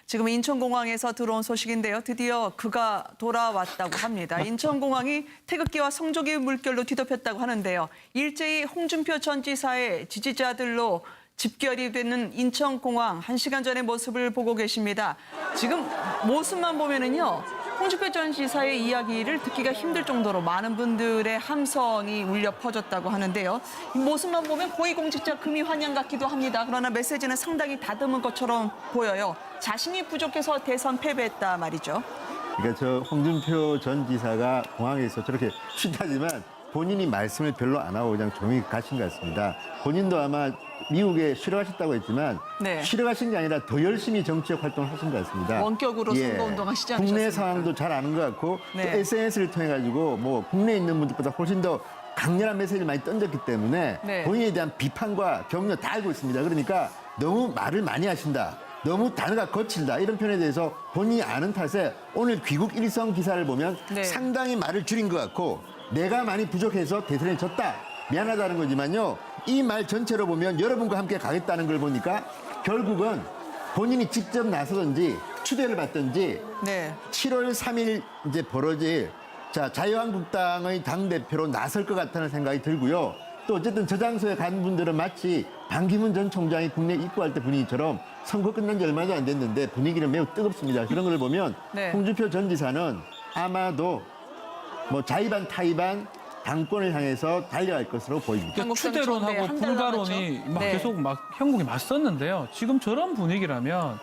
지금 인천공항에서 들어온 소식인데요. 드디어 그가 돌아왔다고 합니다. 인천공항이 태극기와 성조기 물결로 뒤덮였다고 하는데요. 일제히 홍준표 전 지사의 지지자들로 집결이 되는 인천공항 1시간 전의 모습을 보고 계십니다. 지금 모습만 보면은요. 홍준표 전 지사의 이야기를 듣기가 힘들 정도로 많은 분들의 함성이 울려 퍼졌다고 하는데요. 이 모습만 보면 고위공직자 금이 환영 같기도 합니다. 그러나 메시지는 상당히 다듬은 것처럼 보여요. 자신이 부족해서 대선 패배했다 말이죠. 그러니까 저 홍준표 전 지사가 공항에서 저렇게 쉰다지만 본인이 말씀을 별로 안 하고 그냥 조용히 가신 것 같습니다. 본인도 아마 미국에 쉬러 가셨다고 했지만 네. 쉬러 가신 게 아니라 더 열심히 정치적 활동을 하신 것 같습니다. 원격으로 선거운동 하시지 않으셨습니까? 국내 상황도 잘 아는 것 같고 네. 또 SNS를 통해 가지고 뭐 국내에 있는 분들보다 훨씬 더 강렬한 메시지를 많이 던졌기 때문에 네. 본인에 대한 비판과 격려 다 알고 있습니다. 그러니까 너무 말을 많이 하신다. 너무 단어가 거칠다. 이런 표현에 대해서 본인이 아는 탓에 오늘 귀국 일성 기사를 보면 네. 상당히 말을 줄인 것 같고 내가 많이 부족해서 대선에 졌다. 미안하다는 거지만요. 이 말 전체로 보면 여러분과 함께 가겠다는 걸 보니까 결국은 본인이 직접 나서든지 추대를 받든지 네. 7월 3일 이제 벌어질 자유한국당의 당대표로 나설 것 같다는 생각이 들고요. 또 어쨌든 저 장소에 간 분들은 마치 반기문 전 총장이 국내 입국할 때 분위기처럼 선거 끝난 지 얼마도 안 됐는데 분위기는 매우 뜨겁습니다. 그런 걸 보면 네. 홍준표 전 지사는 아마도 뭐 자의반 타의반 당권을 향해서 달려갈 것으로 보입니다. 한국당 추대론하고 총대 한달 불가론이 남았죠? 막 네. 계속 막 형국이 맞섰는데요. 지금 저런 분위기라면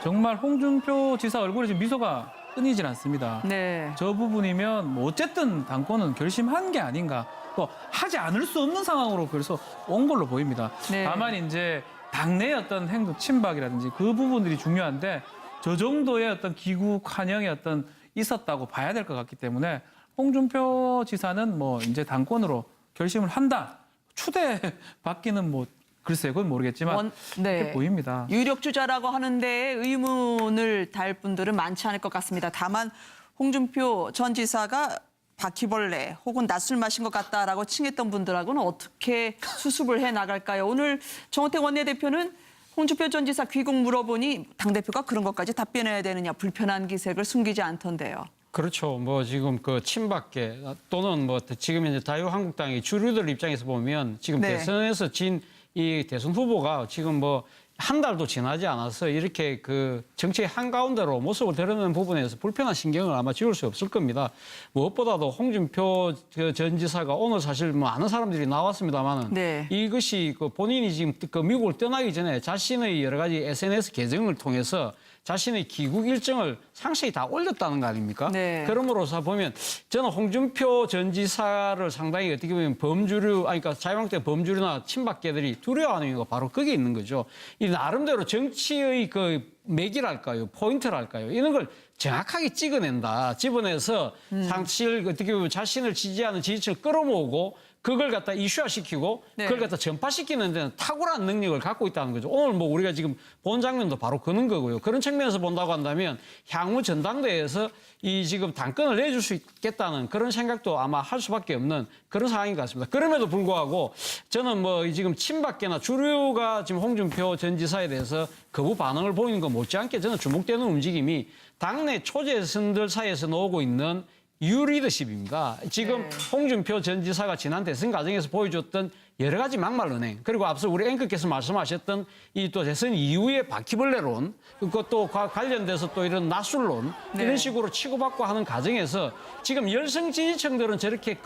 정말 홍준표 지사 얼굴에 지금 미소가 끊이질 않습니다. 네. 저 부분이면 뭐 어쨌든 당권은 결심한 게 아닌가. 또 하지 않을 수 없는 상황으로 그래서 온 걸로 보입니다. 네. 다만 이제 당내의 어떤 행동 침박이라든지 그 부분들이 중요한데 저 정도의 어떤 귀국 환영의 어떤 있었다고 봐야 될 것 같기 때문에 홍준표 지사는 뭐 이제 당권으로 결심을 한다. 추대 받기는 뭐 글쎄요, 그건 모르겠지만 그렇게 보입니다. 유력 주자라고 하는데 의문을 달 분들은 많지 않을 것 같습니다. 다만 홍준표 전 지사가 바퀴벌레 혹은 낮술 마신 것 같다라고 칭했던 분들하고는 어떻게 수습을 해 나갈까요? 오늘 정호택 원내대표는 홍준표 전 지사 귀국 물어보니 당대표가 그런 것까지 답변해야 되느냐 불편한 기색을 숨기지 않던데요. 그렇죠. 뭐 지금 그 친박계 또는 뭐 지금 이제 자유한국당의 주류들 입장에서 보면 지금 네. 대선에서 진 이 대선 후보가 지금 뭐 한 달도 지나지 않아서 이렇게 그 정치의 한가운데로 모습을 드러내는 부분에서 불편한 신경을 아마 지울 수 없을 겁니다. 무엇보다도 홍준표 전 지사가 오늘 사실 뭐 아는 사람들이 나왔습니다만은 네. 이것이 그 본인이 지금 그 미국을 떠나기 전에 자신의 여러 가지 SNS 계정을 통해서 자신의 귀국 일정을 상세히 다 올렸다는 거 아닙니까? 네. 그럼으로써 보면 저는 홍준표 전 지사를 상당히 어떻게 보면 범주류, 아니 그러니까 자유한국당 범주류나 친박계들이 두려워하는 이유가 바로 거기에 있는 거죠. 이 나름대로 정치의 그 맥이랄까요, 포인트랄까요, 이런 걸 정확하게 찍어낸다. 집어내서 사실 어떻게 보면 자신을 지지하는 지지층을 끌어모으고 그걸 갖다 이슈화시키고 네. 그걸 갖다 전파시키는 데는 탁월한 능력을 갖고 있다는 거죠. 오늘 뭐 우리가 지금 본 장면도 바로 그런 거고요. 그런 측면에서 본다고 한다면 향후 전당대회에서 이 지금 당권을 내줄 수 있겠다는 그런 생각도 아마 할 수밖에 없는 그런 상황인 것 같습니다. 그럼에도 불구하고 저는 뭐 지금 친박계나 주류가 지금 홍준표 전 지사에 대해서 거부 반응을 보이는 것 못지않게 저는 주목되는 움직임이 당내 초재선들 사이에서 나오고 있는 유리더십입니다. 지금 네. 홍준표 전 지사가 지난 대선 과정에서 보여줬던 여러 가지 막말 은행, 그리고 앞서 우리 앵커께서 말씀하셨던 이 또 대선 이후의 바퀴벌레론, 그것도 관련돼서 또 이런 낮술론, 네. 이런 식으로 치고받고 하는 과정에서 지금 열성 지지층들은 저렇게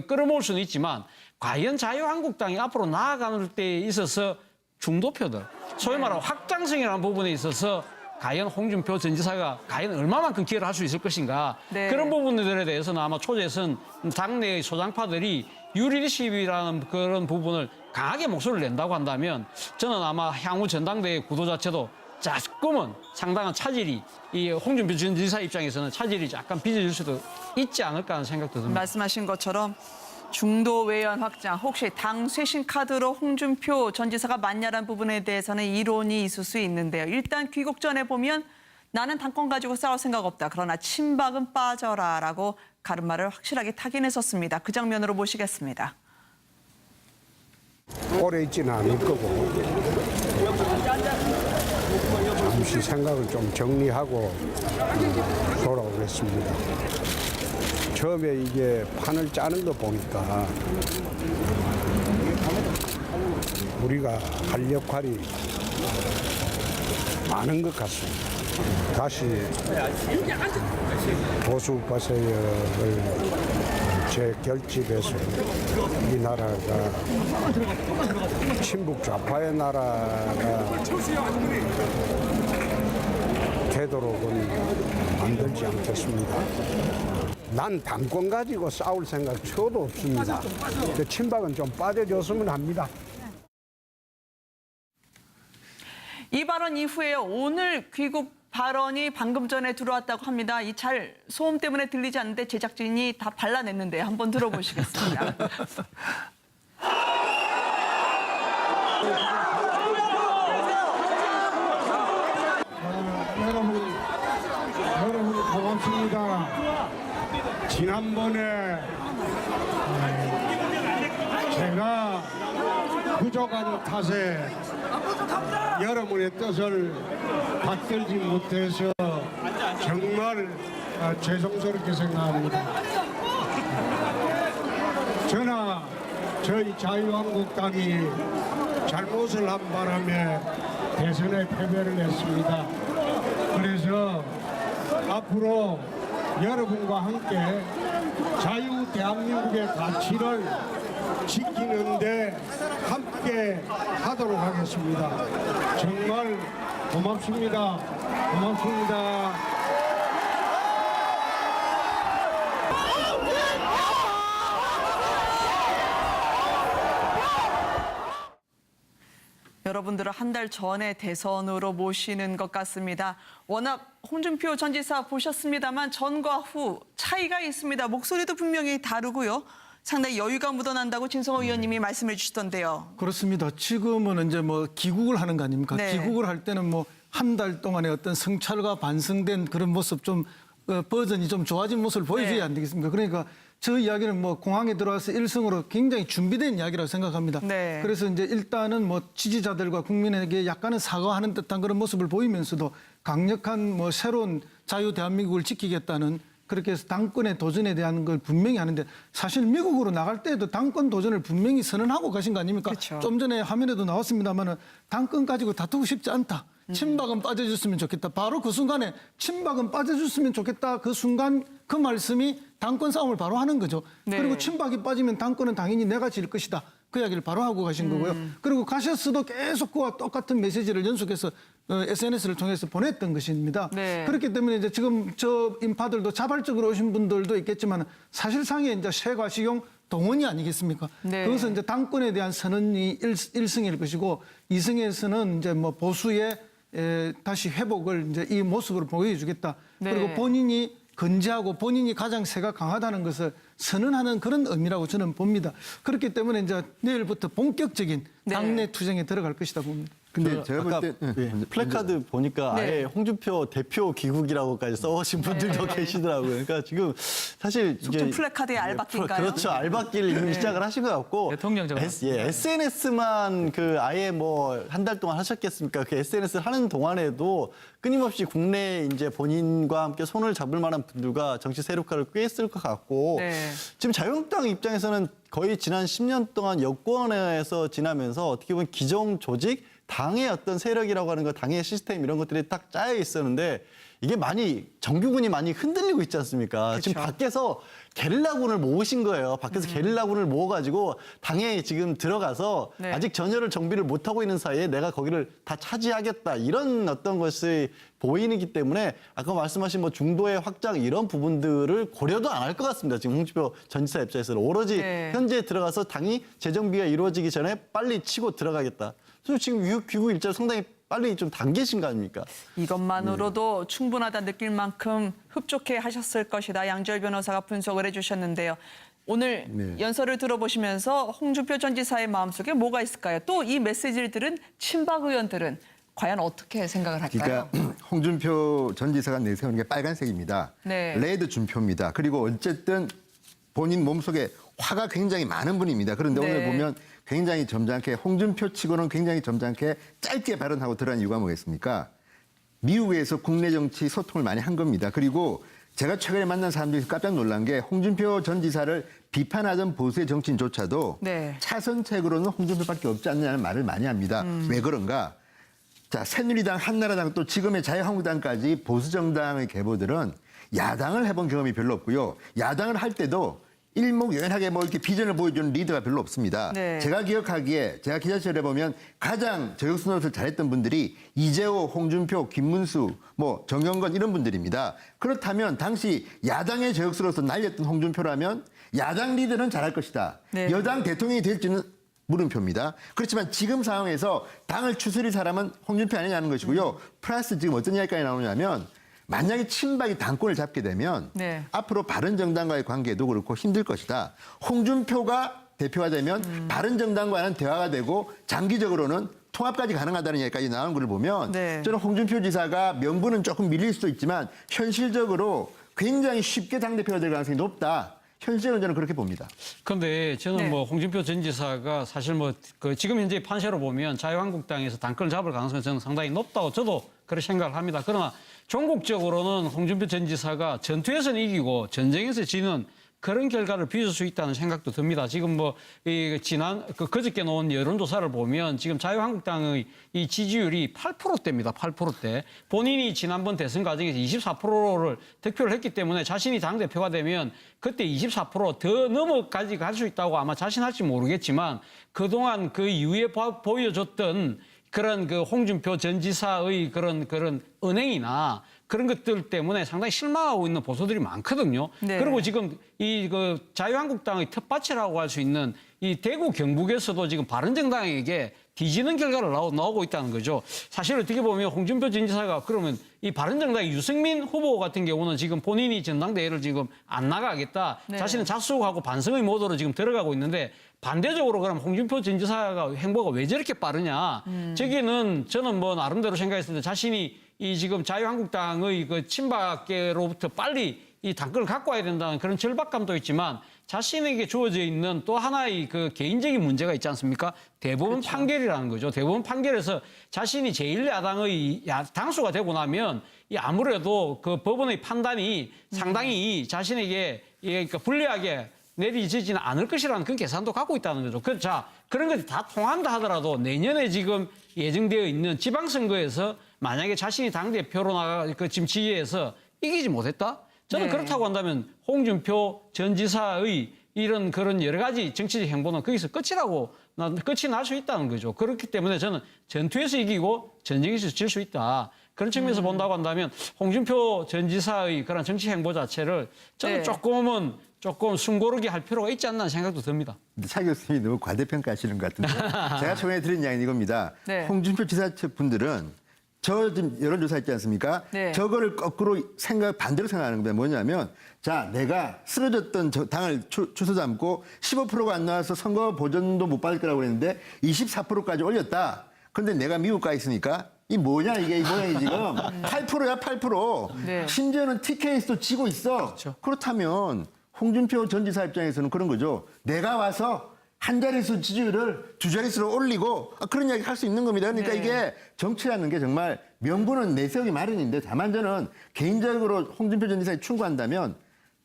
끌어모을 수는 있지만 과연 자유한국당이 앞으로 나아가는 데 있어서 중도표들, 소위 말하는 확장성이라는 부분에 있어서 과연 홍준표 전 지사가 과연 얼마만큼 기여를 할 수 있을 것인가. 네. 그런 부분들에 대해서는 아마 초재선 당내의 소장파들이 유리리십이라는 그런 부분을 강하게 목소리를 낸다고 한다면 저는 아마 향후 전당대회 구도 자체도 조금은 상당한 차질이 이 홍준표 전 지사 입장에서는 차질이 약간 빚어질 수도 있지 않을까 하는 생각도 듭니다. 말씀하신 것처럼 중도 외연 확장, 혹시 당 쇄신 카드로 홍준표 전 지사가 맞냐라는 부분에 대해서는 이론이 있을 수 있는데요. 일단 귀국 전에 보면 나는 당권 가지고 싸울 생각 없다. 그러나 친박은 빠져라라고 가르마를 확실하게 타긴 했었습니다. 그 장면으로 보시겠습니다. 오래 있지는 않을 거고 잠시 생각을 좀 정리하고 돌아오겠습니다. 처음에 이게 판을 짜는 거 보니까 우리가 할 역할이 많은 것 같습니다. 다시 보수 버세력을 재결집해서 이 나라가 친북 좌파의 나라가 되도록은 만들지 않겠습니다. 난 당권 가지고 싸울 생각 저도 없습니다. 친박은 좀 빠져줬으면 합니다. 이 발언 이후에 오늘 귀국 발언이 방금 전에 들어왔다고 합니다. 이 잘 소음 때문에 들리지 않는데 제작진이 다 발라냈는데 한번 들어보시겠습니다. 여러분 고맙습니다. 지난번에 제가 부족한 탓에 여러분의 뜻을 받들지 못해서 정말 죄송스럽게 생각합니다. 저나 저희 자유한국당이 잘못을 한 바람에 대선에 패배를 했습니다. 그래서 앞으로 여러분과 함께 자유 대한민국의 가치를 지키는데 함께 하도록 하겠습니다. 정말 고맙습니다. 고맙습니다. 여러분들은 한 달 전에 대선으로 모시는 것 같습니다. 워낙 홍준표 전 지사 보셨습니다만 전과 후 차이가 있습니다. 목소리도 분명히 다르고요. 상당히 여유가 묻어난다고 진성호 의원님이 말씀해 주시던데요. 그렇습니다. 지금은 이제 뭐 기국을 하는 거 아닙니까? 네. 기국을 할 때는 뭐 한 달 동안의 어떤 성찰과 반성된 그런 모습 좀 버전이 좀 좋아진 모습을 보여줘야 네. 안 되겠습니까? 그러니까 저 이야기는 뭐 공항에 들어와서 일성으로 굉장히 준비된 이야기라고 생각합니다. 네. 그래서 이제 일단은 뭐 지지자들과 국민에게 약간은 사과하는 듯한 그런 모습을 보이면서도 강력한 뭐 새로운 자유 대한민국을 지키겠다는 그렇게 해서 당권의 도전에 대한 걸 분명히 하는데 사실 미국으로 나갈 때도 당권 도전을 분명히 선언하고 가신 거 아닙니까? 그렇죠. 좀 전에 화면에도 나왔습니다만은 당권 가지고 다투고 싶지 않다. 친박은 빠져줬으면 좋겠다. 바로 그 순간에 친박은 빠져줬으면 좋겠다. 그 순간 그 말씀이 당권 싸움을 바로 하는 거죠. 네. 그리고 친박이 빠지면 당권은 당연히 내가 질 것이다. 그 이야기를 바로 하고 가신 거고요. 그리고 가셨어도 계속 그와 똑같은 메시지를 연속해서 SNS를 통해서 보냈던 것입니다. 네. 그렇기 때문에 이제 지금 저 인파들도 자발적으로 오신 분들도 있겠지만 사실상의 이제 쇠과시용 동원이 아니겠습니까? 네. 그것은 이제 당권에 대한 선언이 1승일 것이고 2승에서는 이제 뭐 보수의 다시 회복을 이제 이 모습으로 보여주겠다. 네. 그리고 본인이 건재하고 본인이 가장 세가 강하다는 것을 선언하는 그런 의미라고 저는 봅니다. 그렇기 때문에 이제 내일부터 본격적인 네. 당내 투쟁에 들어갈 것이다 봅니다. 근데 제가 아까 볼 때 플래카드 보니까 네. 아예 홍준표 대표 귀국이라고까지 써오신 분들도 네. 계시더라고요. 그러니까 지금 사실 속칭 플래카드의 알바끼인가요? 그렇죠. 알바끼를 이미 시작을 하신 것 같고 대통령제가 SNS만 그 아예 뭐 한 달 동안 하셨겠습니까? 그 SNS를 하는 동안에도 끊임없이 국내 이제 본인과 함께 손을 잡을 만한 분들과 정치 세력화를 꾀했을 것 같고 네. 지금 자유한국당 입장에서는 거의 지난 10년 동안 여권에서 지나면서 어떻게 보면 기존 조직 당의 어떤 세력이라고 하는 것, 당의 시스템 이런 것들이 딱 짜여 있었는데 이게 많이 정규군이 많이 흔들리고 있지 않습니까? 지금 그렇죠. 밖에서 게릴라군을 모으신 거예요. 밖에서 게릴라군을 모아가지고 당에 지금 들어가서 네. 아직 전열을 정비를 못하고 있는 사이에 내가 거기를 다 차지하겠다 이런 어떤 것이 보이기 때문에 아까 말씀하신 뭐 중도의 확장 이런 부분들을 고려도 안 할 것 같습니다. 지금 홍준표 전 지사 입장에서는 오로지 네. 현재 들어가서 당이 재정비가 이루어지기 전에 빨리 치고 들어가겠다. 그래서 지금 귀국 일자를 상당히 빨리 좀 당기신 거 아닙니까? 이것만으로도 충분하다 느낄 만큼 흡족해 하셨을 것이다. 양지열 변호사가 분석을 해주셨는데요. 오늘 네. 연설을 들어보시면서 홍준표 전 지사의 마음속에 뭐가 있을까요? 또 이 메시지를 들은 친박 의원들은 과연 어떻게 생각을 할까요? 그러니까 홍준표 전 지사가 내세우는 게 빨간색입니다. 네. 레드 준표입니다. 그리고 어쨌든 본인 몸속에 화가 굉장히 많은 분입니다. 그런데 네. 오늘 보면 굉장히 점잖게 홍준표 치고는 굉장히 점잖게 짧게 발언하고 들어간 이유가 뭐겠습니까? 미국에서 국내 정치 소통을 많이 한 겁니다. 그리고 제가 최근에 만난 사람들이 깜짝 놀란 게 홍준표 전 지사를 비판하던 보수의 정치인조차도 네. 차선책으로는 홍준표밖에 없지 않느냐는 말을 많이 합니다. 왜 그런가? 자, 새누리당, 한나라당 또 지금의 자유한국당까지 보수 정당의 계보들은 야당을 해본 경험이 별로 없고요. 야당을 할 때도 일목요연하게 뭐 이렇게 비전을 보여주는 리더가 별로 없습니다. 네. 제가 기억하기에 제가 기자 시절에 보면 가장 저격수 노릇을 잘했던 분들이 이재호, 홍준표, 김문수, 뭐 정영건 이런 분들입니다. 그렇다면 당시 야당의 저격수로서 날렸던 홍준표라면 야당 리더는 잘할 것이다. 네. 여당 대통령이 될지는 물음표입니다. 그렇지만 지금 상황에서 당을 추스릴 사람은 홍준표 아니냐는 것이고요. 플러스 지금 어떤 이야기까지 나오냐면 만약에 친박이 당권을 잡게 되면 네. 앞으로 바른정당과의 관계도 그렇고 힘들 것이다. 홍준표가 대표가 되면 바른정당과는 대화가 되고 장기적으로는 통합까지 가능하다는 얘기까지 나온 걸 보면 네. 저는 홍준표 지사가 명분은 조금 밀릴 수도 있지만 현실적으로 굉장히 쉽게 당대표가 될 가능성이 높다. 현실적으로 저는 그렇게 봅니다. 근데 저는 네. 뭐 홍준표 전 지사가 사실 뭐 그 지금 현재 판세로 보면 자유한국당에서 당권을 잡을 가능성이 저는 상당히 높다고 저도 그렇게 생각을 합니다. 그러나 종국적으로는 홍준표 전 지사가 전투에서는 이기고 전쟁에서 지는 그런 결과를 빚을 수 있다는 생각도 듭니다. 지금 뭐 이 지난 그저께 놓은 여론조사를 보면 지금 자유한국당의 이 지지율이 8%대입니다. 8%대. 본인이 지난번 대선 과정에서 24%를 득표를 했기 때문에 자신이 당 대표가 되면 그때 24%더 넘어까지 갈 수 있다고 아마 자신할지 모르겠지만 그동안 그 이후에 보여줬던 그런 그 홍준표 전 지사의 그런 은행이나 그런 것들 때문에 상당히 실망하고 있는 보수들이 많거든요. 네. 그리고 지금 이 그 자유한국당의 텃밭이라고 할 수 있는 이 대구 경북에서도 지금 바른정당에게 뒤지는 결과를 나오고 있다는 거죠. 사실 어떻게 보면 홍준표 전 지사가 그러면 이 바른정당의 유승민 후보 같은 경우는 지금 본인이 전당대회를 지금 안 나가겠다. 네. 자신은 자숙하고 반성의 모드로 지금 들어가고 있는데 반대적으로 그럼 홍준표 전 지사가 행보가 왜 저렇게 빠르냐. 저기는 저는 뭐 나름대로 생각했을 때 자신이 이 지금 자유한국당의 그 친박계로부터 빨리 이 당권을 갖고 와야 된다는 그런 절박감도 있지만 자신에게 주어져 있는 또 하나의 그 개인적인 문제가 있지 않습니까? 대법원 그렇죠. 판결이라는 거죠. 대법원 판결에서 자신이 제1야당의 당수가 되고 나면 이 아무래도 그 법원의 판단이 상당히 자신에게 그러니까 불리하게 내리지지는 않을 것이라는 그런 계산도 갖고 있다는 거죠. 자, 그런 것이 다 통한다 하더라도 내년에 지금 예정되어 있는 지방선거에서 만약에 자신이 당대표로 지금 지휘해서 이기지 못했다? 저는 네. 그렇다고 한다면 홍준표 전 지사의 이런 그런 여러 가지 정치적 행보는 거기서 끝이 날 수 있다는 거죠. 그렇기 때문에 저는 전투에서 이기고 전쟁에서 질 수 있다. 그런 측면에서 본다고 한다면 홍준표 전 지사의 그런 정치 행보 자체를 저는 네. 조금 숨고르게 할 필요가 있지 않나 생각도 듭니다. 근데 차 교수님이 너무 과대평가하시는 것 같은데 제가 최근에 들은 이야기는 이겁니다. 네. 홍준표 지사 측 분들은 저 지금 여론조사 있지 않습니까? 네. 저거를 거꾸로 반대로 생각하는 겁니다. 뭐냐면 자 내가 쓰러졌던 당을 추서 담고 15%가 안 나와서 선거 보전도 못 받을 거라고 그랬는데 24%까지 올렸다. 그런데 내가 미국 가 있으니까 이 뭐냐 이게 이 모양이 지금 8%야 8%. 네. 심지어는 TK에서도 지고 있어. 그렇죠. 그렇다면 홍준표 전 지사 입장에서는 그런 거죠. 내가 와서 한 자릿수 지지율을 두 자릿수로 올리고 그런 이야기 할 수 있는 겁니다. 그러니까 네. 이게 정치라는 게 정말 명분은 내세우기 마련인데 다만 저는 개인적으로 홍준표 전 지사에 충고한다면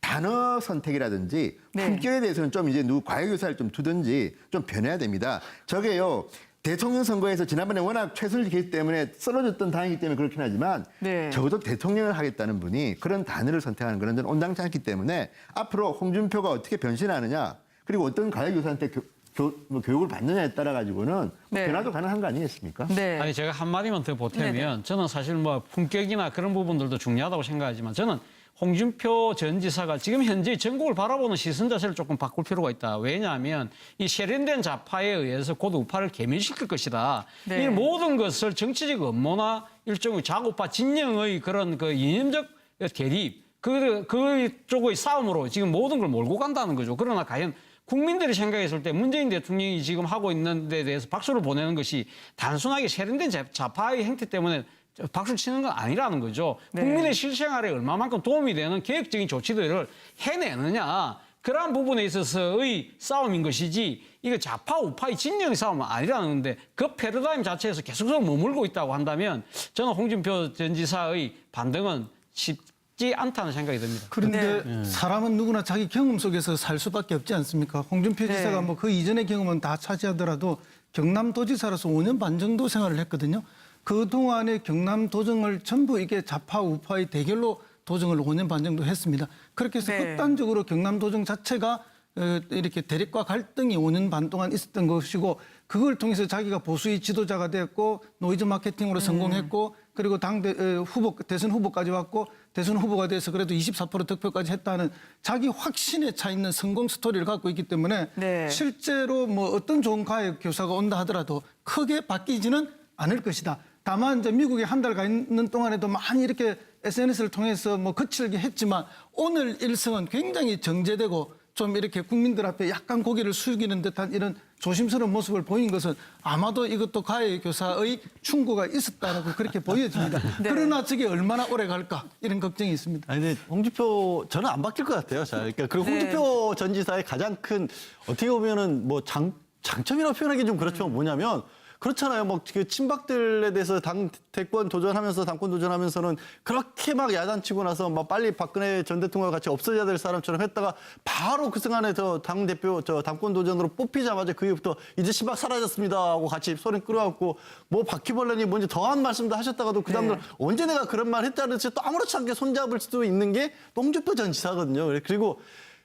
단어 선택이라든지 네. 품격에 대해서는 좀 이제 과외교사를 좀 두든지 좀 변해야 됩니다. 저게요. 대통령 선거에서 지난번에 워낙 최순실 케이스 때문에 쓰러졌던 당이기 때문에 그렇긴 하지만 네. 적어도 대통령을 하겠다는 분이 그런 단어를 선택하는 그런 건 온당치 않기 때문에 앞으로 홍준표가 어떻게 변신하느냐 그리고 어떤 가해교사한테 교육을 받느냐에 따라 가지고는 네. 변화도 가능한 거 아니겠습니까? 네. 아니 제가 한 마디만 더 보태면 네네. 저는 사실 뭐 품격이나 그런 부분들도 중요하다고 생각하지만 저는 홍준표 전 지사가 지금 현재 전국을 바라보는 시선 자체를 조금 바꿀 필요가 있다. 왜냐하면 이 세련된 좌파에 의해서 곧 우파를 개멸시킬 것이다. 네. 이 모든 것을 정치적 음모나 일종의 좌우파 진영의 그런 그 이념적 대립 그 쪽의 싸움으로 지금 모든 걸 몰고 간다는 거죠. 그러나 과연 국민들이 생각했을 때 문재인 대통령이 지금 하고 있는 데 대해서 박수를 보내는 것이 단순하게 세련된 좌파의 행태 때문에 박수를 치는 건 아니라는 거죠. 네. 국민의 실생활에 얼마만큼 도움이 되는 개혁적인 조치들을 해내느냐. 그러한 부분에 있어서의 싸움인 것이지 이거 좌파 우파의 진영의 싸움은 아니라는 건데 그 패러다임 자체에서 계속해서 머물고 있다고 한다면 저는 홍준표 전 지사의 반등은 쉽지 않다는 생각이 듭니다. 그런데 사람은 누구나 자기 경험 속에서 살 수밖에 없지 않습니까? 홍준표 네. 지사가 뭐 그 이전의 경험은 다 차지하더라도 경남도지사로서 5년 반 정도 생활을 했거든요. 그동안에 경남도정을 전부 이게 좌파 우파의 대결로 도정을 5년 반 정도 했습니다. 그렇게 해서 네. 극단적으로 경남도정 자체가 이렇게 대립과 갈등이 5년 반 동안 있었던 것이고 그걸 통해서 자기가 보수의 지도자가 됐고 노이즈 마케팅으로 성공했고 그리고 대선 후보까지 왔고 대선 후보가 돼서 그래도 24% 득표까지 했다는 자기 확신에 차 있는 성공 스토리를 갖고 있기 때문에 네. 실제로 뭐 어떤 좋은 가해 교사가 온다 하더라도 크게 바뀌지는 않을 것이다. 다만 이제 미국에 한 달 가 있는 동안에도 많이 이렇게 SNS를 통해서 뭐 거칠게 했지만 오늘 일성은 굉장히 정제되고 좀 이렇게 국민들 앞에 약간 고개를 숙이는 듯한 이런 조심스러운 모습을 보인 것은 아마도 이것도 가해 교사의 충고가 있었다라고 그렇게 보여집니다. 네. 그러나 저게 얼마나 오래 갈까 이런 걱정이 있습니다. 아니, 근데 홍준표 저는 안 바뀔 것 같아요. 자, 그러니까 그리고 네. 홍준표 전 지사의 가장 큰 어떻게 보면은 뭐 장점이라고 표현하기 좀 그렇지만 뭐냐면 그렇잖아요. 뭐 그 친박들에 대해서 대권 도전하면서 당권 도전하면서는 그렇게 막 야단치고 나서 막 빨리 박근혜 전 대통령과 같이 없어져야 될 사람처럼 했다가 바로 그 순간에 당 대표 당권 도전으로 뽑히자마자 그 이후부터 이제 친박 사라졌습니다 하고 같이 소리 끌어갖고 뭐 바퀴벌레니 뭔지 더한 말씀도 하셨다가도 그 다음날 언제 내가 그런 말 했다는 듯이 또 아무렇지 않게 손잡을 수도 있는 게 홍준표 전 지사거든요. 그리고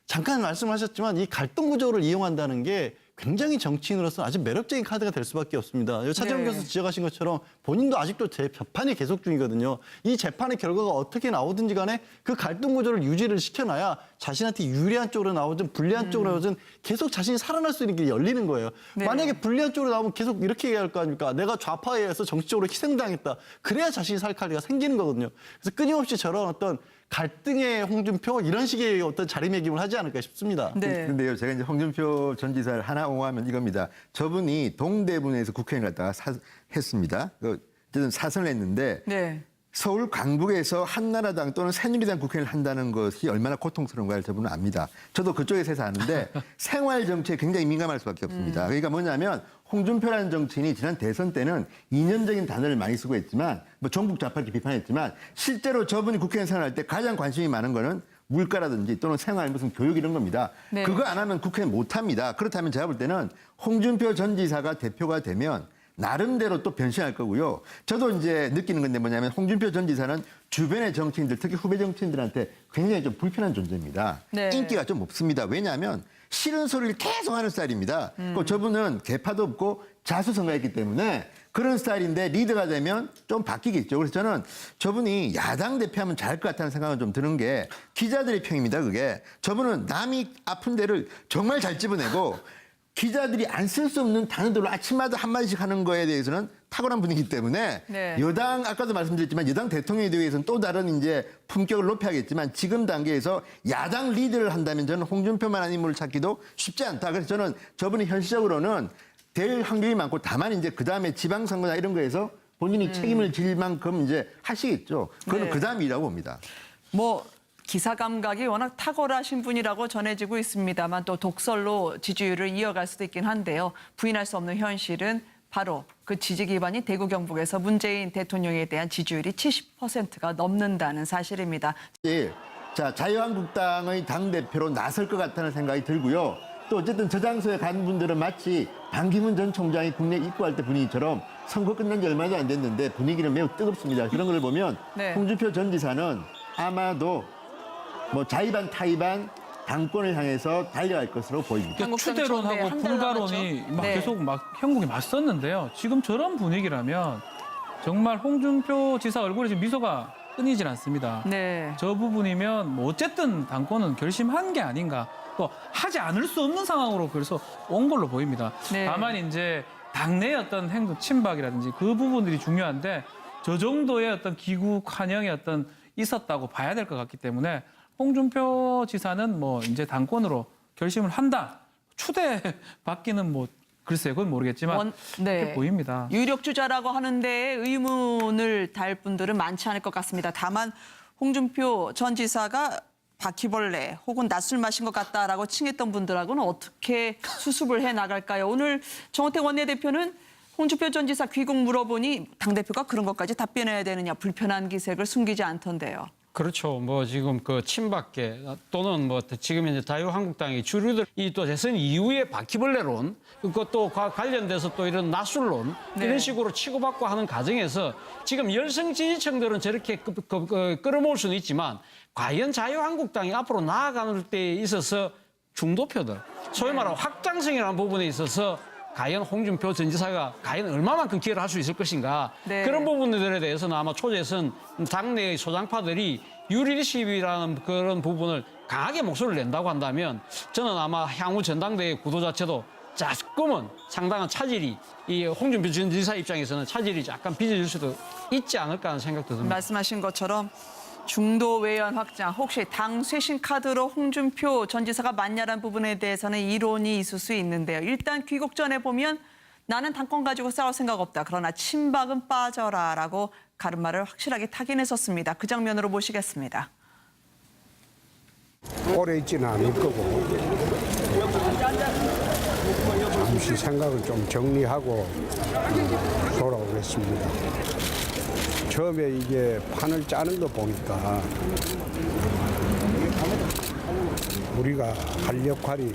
잠깐 말씀하셨지만 이 갈등 구조를 이용한다는 게 굉장히 정치인으로서 아주 매력적인 카드가 될 수밖에 없습니다. 차재원 네. 교수 지적하신 것처럼 본인도 아직도 재판이 계속 중이거든요. 이 재판의 결과가 어떻게 나오든지 간에 그 갈등 구조를 유지를 시켜놔야 자신한테 유리한 쪽으로 나오든 불리한 쪽으로 나오든 계속 자신이 살아날 수 있는 게 열리는 거예요. 네. 만약에 불리한 쪽으로 나오면 계속 이렇게 얘기할 거 아닙니까? 내가 좌파에 의해서 정치적으로 희생당했다. 그래야 자신이 살 카드가 생기는 거거든요. 그래서 끊임없이 저런 어떤 갈등의 홍준표 이런 식의 어떤 자리매김을 하지 않을까 싶습니다. 네. 근데요, 제가 이제 홍준표 전 지사를 하나 옹호하면 이겁니다. 저분이 동대문에서 국회의원 갔다가 했습니다. 어쨌든 사선을 했는데 네. 서울 강북에서 한나라당 또는 새누리당 국회의원을 한다는 것이 얼마나 고통스러운가를 저분은 압니다. 저도 그쪽에서 사는데 생활 정치에 굉장히 민감할 수밖에 없습니다. 그러니까 뭐냐면 홍준표라는 정치인이 지난 대선 때는 이념적인 단어를 많이 쓰고 했지만 뭐 전국 좌파를 비판했지만 실제로 저분이 국회의원 생활할 때 가장 관심이 많은 거는 물가라든지 또는 생활 무슨 교육 이런 겁니다. 네. 그거 안 하면 국회의원 못 합니다. 그렇다면 제가 볼 때는 홍준표 전 지사가 대표가 되면 나름대로 또 변신할 거고요. 저도 이제 느끼는 건데 뭐냐면 홍준표 전 지사는 주변의 정치인들, 특히 후배 정치인들한테 굉장히 좀 불편한 존재입니다. 네. 인기가 좀 없습니다. 왜냐하면 싫은 소리를 계속 하는 스타일입니다. 저분은 개파도 없고 자수성가했기 때문에 그런 스타일인데 리더가 되면 좀 바뀌겠죠. 그래서 저는 저분이 야당 대표하면 잘할 것 같다는 생각은 좀 드는 게 기자들의 평입니다. 그게. 저분은 남이 아픈 데를 정말 잘 집어내고 기자들이 안 쓸 수 없는 단어들로 아침마다 한마디씩 하는 거에 대해서는 탁월한 분이기 때문에 네. 여당 아까도 말씀드렸지만 여당 대통령에 대해서는 또 다른 이제 품격을 높여야겠지만 지금 단계에서 야당 리더를 한다면 저는 홍준표만한 인물을 찾기도 쉽지 않다. 그래서 저는 저분이 현실적으로는 될 확률이 많고 다만 이제 그 다음에 지방선거나 이런 거에서 본인이 책임을 질 만큼 이제 하시겠죠. 그거는 네. 그 다음이라고 봅니다. 뭐 기사 감각이 워낙 탁월하신 분이라고 전해지고 있습니다만 또 독설로 지지율을 이어갈 수도 있긴 한데요. 부인할 수 없는 현실은 바로 그 지지 기반이 대구 경북에서 문재인 대통령에 대한 지지율이 70%가 넘는다는 사실입니다. 자, 자유한국당의 당대표로 나설 것 같다는 생각이 들고요. 또 어쨌든 저장소에 간 분들은 마치 반기문 전 총장이 국내 입국할 때 분위기처럼 선거 끝난 지 얼마도 안 됐는데 분위기는 매우 뜨겁습니다. 그런 걸 보면 네. 홍준표 전 지사는 아마도 뭐 자의반 타의반 당권을 향해서 달려갈 것으로 보입니다. 한국당 추대론하고 총대 한달 불가론이 남았죠? 막 네. 계속 막 형국에 맞섰는데요. 지금 저런 분위기라면 정말 홍준표 지사 얼굴에 지금 미소가 끊이질 않습니다. 네. 저 부분이면 뭐 어쨌든 당권은 결심한 게 아닌가. 또 하지 않을 수 없는 상황으로 그래서 온 걸로 보입니다. 네. 다만 이제 당내의 어떤 행동 친박이라든지 그 부분들이 중요한데 저 정도의 어떤 기구 환영의 어떤 있었다고 봐야 될 것 같기 때문에 홍준표 지사는 뭐 이제 당권으로 결심을 한다. 추대 받기는 뭐 글쎄 그건 모르겠지만 그렇게 보입니다. 유력 주자라고 하는데 의문을 달 분들은 많지 않을 것 같습니다. 다만 홍준표 전 지사가 바퀴벌레 혹은 낯술 마신 것 같다라고 칭했던 분들하고는 어떻게 수습을 해 나갈까요? 오늘 정호택 원내대표는 홍준표 전 지사 귀국 물어보니 당대표가 그런 것까지 답변해야 되느냐 불편한 기색을 숨기지 않던데요. 그렇죠. 뭐 지금 그 친박계 또는 뭐 지금 이제 자유한국당의 주류들이 또 대선 이후에 바퀴벌레론 그것도 관련돼서 또 이런 낯술론 네. 이런 식으로 치고받고 하는 과정에서 지금 열성 지지층들은 저렇게 끌어모을 수는 있지만 과연 자유한국당이 앞으로 나아가는 데 있어서 중도표들 소위 말하는 확장성이라는 부분에 있어서 과연 홍준표 전 지사가 과연 얼마만큼 기여를 할 수 있을 것인가. 네. 그런 부분들에 대해서는 아마 초재선 당내의 소장파들이 유리리십이라는 그런 부분을 강하게 목소리를 낸다고 한다면 저는 아마 향후 전당대회 구도 자체도 조금은 상당한 차질이 이 홍준표 전 지사 입장에서는 차질이 약간 빚어질 수도 있지 않을까 하는 생각도 듭니다. 말씀하신 것처럼 중도 외연 확장, 혹시 당 쇄신 카드로 홍준표 전 지사가 맞냐라는 부분에 대해서는 이론이 있을 수 있는데요. 일단 귀국 전에 보면 나는 당권 가지고 싸울 생각 없다. 그러나 친박은 빠져라라고 가르마를 확실하게 타긴 했었습니다. 그 장면으로 모시겠습니다. 오래 있지는 않을 거고 잠시 생각을 좀 정리하고 돌아오겠습니다. 처음에 이게 판을 짜는 거 보니까 우리가 할 역할이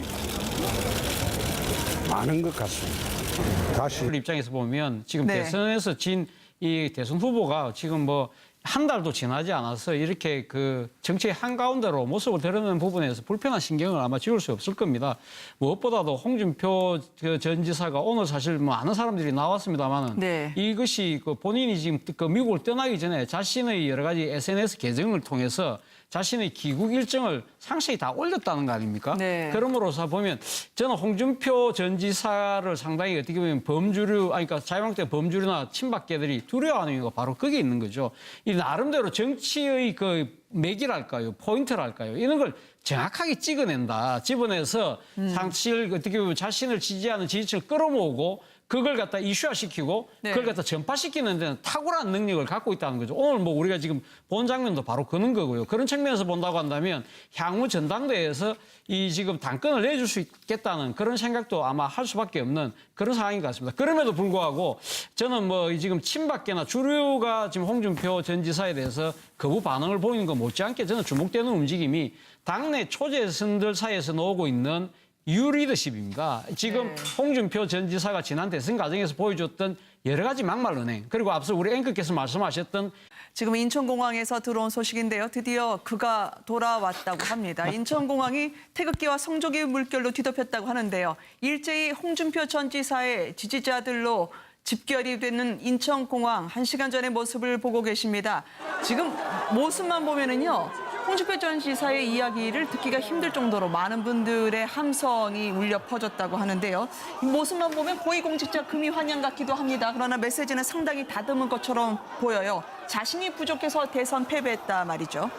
많은 것 같습니다. 다시 입장에서 보면 지금 네. 대선에서 진 이 대선 후보가 지금 뭐 한 달도 지나지 않아서 이렇게 그 정치의 한가운데로 모습을 드러내는 부분에서 불편한 신경을 아마 지울 수 없을 겁니다. 무엇보다도 홍준표 전 지사가 오늘 사실 뭐 아는 사람들이 나왔습니다만은 네. 이것이 그 본인이 지금 그 미국을 떠나기 전에 자신의 여러 가지 SNS 계정을 통해서 자신의 귀국 일정을 상세히 다 올렸다는 거 아닙니까? 네. 그럼으로써 보면 저는 홍준표 전 지사를 상당히 어떻게 보면 그러니까 자유한국당 범주류나 친박계들이 두려워하는 이유가 바로 거기에 있는 거죠. 이 나름대로 정치의 그 맥이랄까요, 포인트랄까요, 이런 걸 정확하게 찍어낸다. 집어내서 사실 어떻게 보면 자신을 지지하는 지지층을 끌어모으고 그걸 갖다 이슈화시키고 네. 그걸 갖다 전파시키는 데는 탁월한 능력을 갖고 있다는 거죠. 오늘 뭐 우리가 지금 본 장면도 바로 그런 거고요. 그런 측면에서 본다고 한다면 향후 전당대회에서 이 지금 당권을 내줄 수 있겠다는 그런 생각도 아마 할 수밖에 없는 그런 상황인 것 같습니다. 그럼에도 불구하고 저는 뭐 지금 친박계나 주류가 지금 홍준표 전 지사에 대해서 거부 반응을 보이는 것 못지않게 저는 주목되는 움직임이 당내 초재선들 사이에서 나오고 있는 유리더십입니다. 지금 네. 홍준표 전 지사가 지난 대선 과정에서 보여줬던 여러 가지 막말 은행, 그리고 앞서 우리 앵커께서 말씀하셨던 지금 인천공항에서 들어온 소식인데요. 드디어 그가 돌아왔다고 합니다. 인천공항이 태극기와 성조기 물결로 뒤덮였다고 하는데요. 일제히 홍준표 전 지사의 지지자들로 집결이 되는 인천공항 1시간 전의 모습을 보고 계십니다. 지금 모습만 보면은요. 홍준표 전 지사의 이야기를 듣기가 힘들 정도로 많은 분들의 함성이 울려 퍼졌다고 하는데요. 이 모습만 보면 고위공직자 금이 환영 같기도 합니다. 그러나 메시지는 상당히 다듬은 것처럼 보여요. 자신이 부족해서 대선 패배했다 말이죠.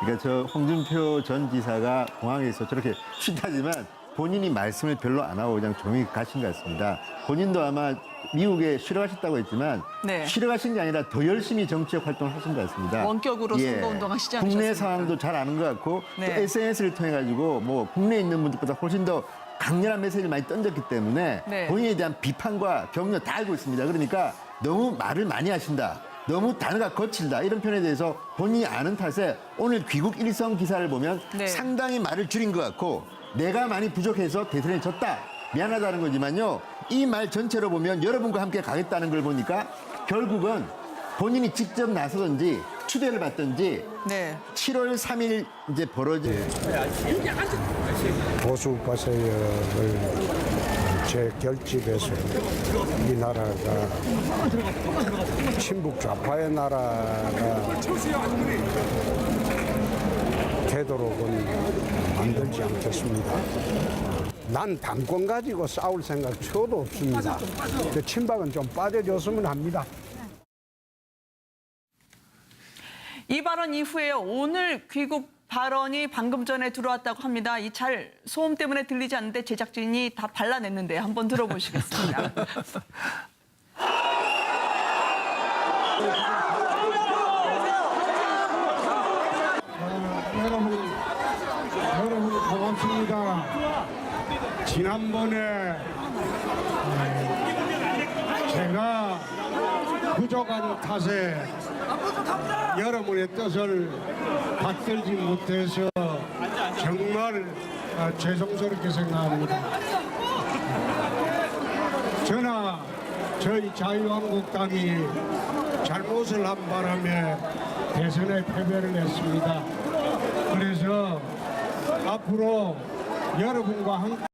그러니까 저 홍준표 전 지사가 공항에서 저렇게 쉬다지만 본인이 말씀을 별로 안 하고 그냥 조용히 가신 것 같습니다. 본인도 아마 미국에 쉬러 가셨다고 했지만 네. 쉬러 가신 게 아니라 더 열심히 정치적 활동을 하신 것 같습니다. 원격으로 선거운동 하시지 않으셨습니까? 국내 상황도 잘 아는 것 같고 네. 또 SNS를 통해 가지고 뭐 국내에 있는 분들보다 훨씬 더 강렬한 메시지를 많이 던졌기 때문에 네. 본인에 대한 비판과 격려 다 알고 있습니다. 그러니까 너무 말을 많이 하신다. 너무 단어가 거칠다. 이런 표현에 대해서 본인이 아는 탓에 오늘 귀국 일성 기사를 보면 네. 상당히 말을 줄인 것 같고 내가 많이 부족해서 대선에 졌다. 미안하다는 거지만요. 이 말 전체로 보면 여러분과 함께 가겠다는 걸 보니까 결국은 본인이 직접 나서든지 추대를 받든지 네. 7월 3일 이제 벌어질 보수 파세력을 재결집해서 이 나라가 친북 좌파의 나라가 되도록은 만들지 않겠습니다. 난 당권 가지고 싸울 생각 처도 없습니다. 친박은 좀 빠져줬으면 합니다. 이 발언 이후에 오늘 귀국 발언이 방금 전에 들어왔다고 합니다. 이 잘 소음 때문에 들리지 않는데 제작진이 다 발라냈는데 한번 들어보시겠습니다. 여러분 고맙습니다. 지난번에 제가 부족한 탓에 여러분의 뜻을 받들지 못해서 정말 죄송스럽게 생각합니다. 저나 저희 자유한국당이 잘못을 한 바람에 대선에 패배를 했습니다. 그래서 앞으로 여러분과 함께